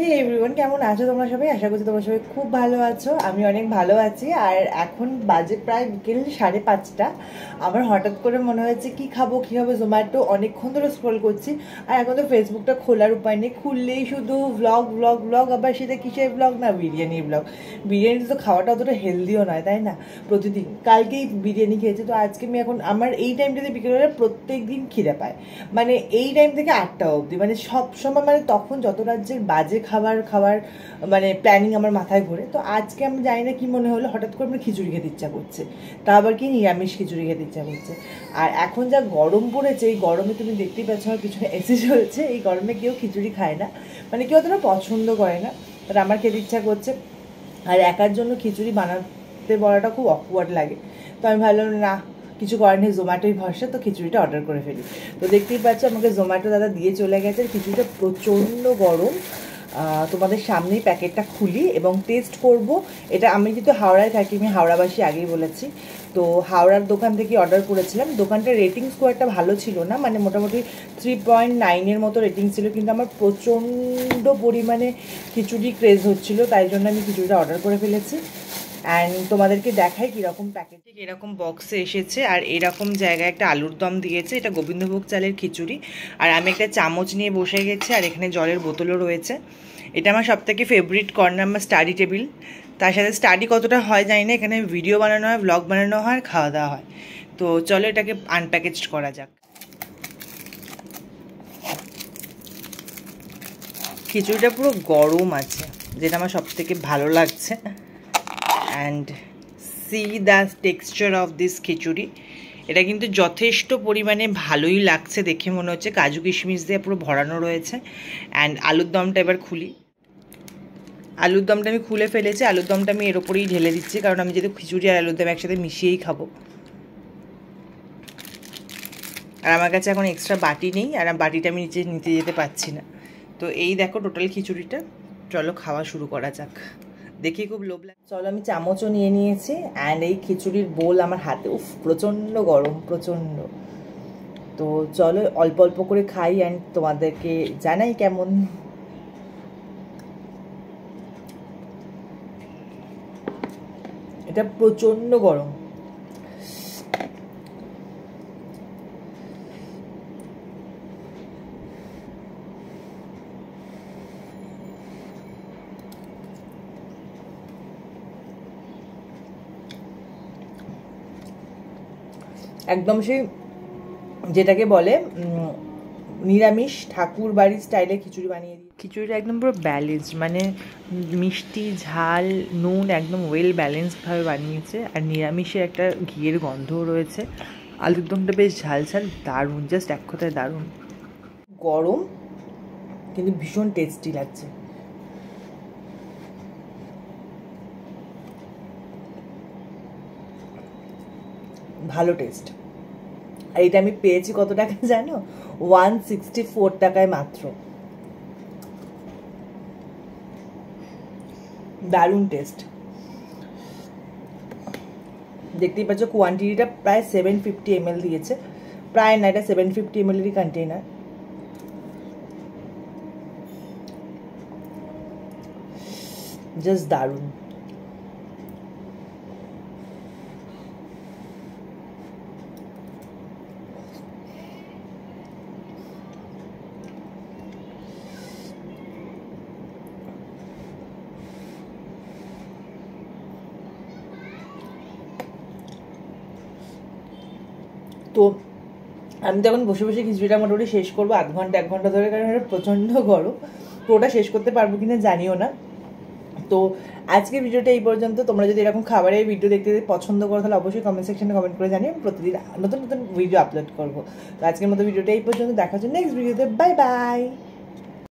হে everyone, কেমন আছো তোমরা সবাই? আশা করছি তোমরা সবাই খুব ভালো আছো। আমি অনেক ভালো আছি। আর এখন বাজে প্রায় বিকেল 5:30। আমার হঠাৎ করে মনে হয়েছে কি খাবো জোম্যাটো অনেকক্ষণ ধরে স্ক্রল করছি। আর এখন তো ফেসবুকটা খোলার উপায় নেই, খুললেই শুধু ব্লগ ব্লগ ব্লগ। আবার সেটা কিসের ব্লগ? না, বিরিয়ানির ব্লগ। বিরিয়ানি তো খাওয়াটা অতটা হেলদিও নয়, তাই না? প্রতিদিন কালকেই বিরিয়ানি খেয়েছি, তো আজকে আমি এখন আমার এই টাইমটাতে বিকেলবেলা প্রত্যেক দিন খিদে পায়। মানে এই টাইম থেকে 8টা অবধি, মানে সব সময়, মানে তখন যত রাজ্যের বাজে খাবার মানে প্ল্যানিং আমার মাথায় ঘোরে। তো আজকে আমি জানি না কি মনে হলো, হঠাৎ করে আমার খিচুড়ি খেতে ইচ্ছা করছে। তা আবার কি নিরামিষ খিচুড়ি খেতে ইচ্ছা করছে। আর এখন যা গরম পড়েছে, এই গরমে তুমি দেখতেই পাচ্ছ আমার পিছনে এসি চলছে। এই গরমে কেউ খিচুড়ি খায় না, মানে কেউ অতটা পছন্দ করে না, বাট আমার খেতে ইচ্ছা করছে। আর একার জন্য খিচুড়ি বানাতে বলাটা খুব অকওয়ার্ড লাগে। তো আমি ভাবলাম না, কিছু করার নেই, জোম্যাটোই ভরসা, তো খিচুড়িটা অর্ডার করে ফেলি। তো দেখতেই পাচ্ছ আমাকে জোম্যাটো দাদা দিয়ে চলে গেছে। খিচুড়িটা প্রচণ্ড গরম। তোমাদের সামনেই প্যাকেটটা খুলি এবং টেস্ট করব। এটা আমি যেহেতু হাওড়ায় থাকি, আমি হাওড়াবাসী আগেই বলেছি, তো হাওড়ার দোকান থেকে অর্ডার করেছিলাম। দোকানটার রেটিংস খুব একটা ভালো ছিল না, মানে মোটামুটি 3.9-এর মতো রেটিং ছিল। কিন্তু আমার প্রচণ্ড পরিমাণে খিচুড়ি ক্রেজ হচ্ছিলো, তাই জন্য আমি খিচুড়িটা অর্ডার করে ফেলেছি। অ্যান্ড তোমাদেরকে দেখাই কীরকম প্যাকেট, ঠিক এরকম বক্সে এসেছে। আর এরকম জায়গায় একটা আলুর দম দিয়েছে। এটা গোবিন্দভোগ চালের খিচুড়ি। আর আমি একটা চামচ নিয়ে বসে গেছি, আর এখানে জলের বোতলও রয়েছে। এটা আমার সবথেকে ফেভারিট কর্নার, আমার স্টাডি টেবিল। তার সাথে স্টাডি কতটা হয় জানি না, এখানে ভিডিও বানানো হয়, ব্লগ বানানো হয়, খাওয়া দাওয়া হয়। তো চলো এটাকে আনপ্যাকেজড করা যাক। খিচুড়িটা পুরো গরম আছে, যেটা আমার সবথেকে ভালো লাগছে। And see the texture of this khichdi. এটা কিন্তু যথেষ্ট পরিমাণে ভালোই লাগছে দেখে, মনে হচ্ছে কাজু কিশমিশ দিয়ে পুরো ভরানো রয়েছে। অ্যান্ড আলুর দমটা এবার খুলি। আলুর দমটা আমি খুলে ফেলেছি। আলুর দমটা আমি এর ওপরেই ঢেলে দিচ্ছি, কারণ আমি যেহেতু খিচুড়ি আর আলুর দম একসাথে মিশিয়েই খাবো। আর আমার কাছে এখন এক্সট্রা বাটি নেই, আর বাটিটা আমি নিতে যেতে পারছি না। তো এই দেখো টোটাল খিচুড়িটা। চলো খাওয়া শুরু করা যাক। দেখি খুব লোভ লাগে। চলো আমি চামচও নিয়ে নিয়েছি। অ্যান্ড এই খিচুড়ির বোল আমার হাতে, উফ প্রচণ্ড গরম, প্রচণ্ড। তো চলো অল্প অল্প করে খাই অ্যান্ড তোমাদেরকে জানাই কেমন। এটা প্রচণ্ড গরম। একদম সেই যেটাকে বলে নিরামিষ ঠাকুর বাড়ির স্টাইলে খিচুড়ি বানিয়ে দিই। খিচুড়িটা একদম পুরো ব্যালেন্সড, মানে মিষ্টি ঝাল নুন একদম ওয়েল ব্যালেন্সডভাবে বানিয়েছে। আর নিরামিষের একটা ঘিয়ের গন্ধও রয়েছে। আলুর দমটা বেশ ঝাল ঝাল, দারুণ, জাস্ট এক কথায় দারুণ। গরম কিন্তু ভীষণ টেস্টি লাগছে। ভালো টেস্ট। আর এটা আমি পেয়েছি কত টাকা জানো? 164 টাকায় মাত্র। দারুণ টেস্ট। দেখতেই পাচ্ছ কোয়ান্টিটিটা প্রায় 750 ml দিয়েছে। প্রায় না, এটা 750 ml-এরই কন্টেইনার। জাস্ট দারুণ। তো আমি তো এখন বসে বসে খিচুড়িটা মোটামুটি শেষ করবো 1 ঘন্টা ধরে, কারণ এটা প্রচণ্ড গরম। তো ওটা শেষ করতে পারবো কিনা জানিও না। তো আজকের ভিডিওটা এই পর্যন্ত। তোমরা যদি এরকম খাবারের ভিডিও দেখতে পছন্দ করো, তাহলে অবশ্যই কমেন্ট সেকশনে কমেন্ট করে জানিও। আমি প্রতিদিন নতুন নতুন ভিডিও আপলোড করবো। তো আজকের মতো ভিডিওটা এই পর্যন্ত। দেখার জন্য নেক্সট ভিডিওতে। Bye bye.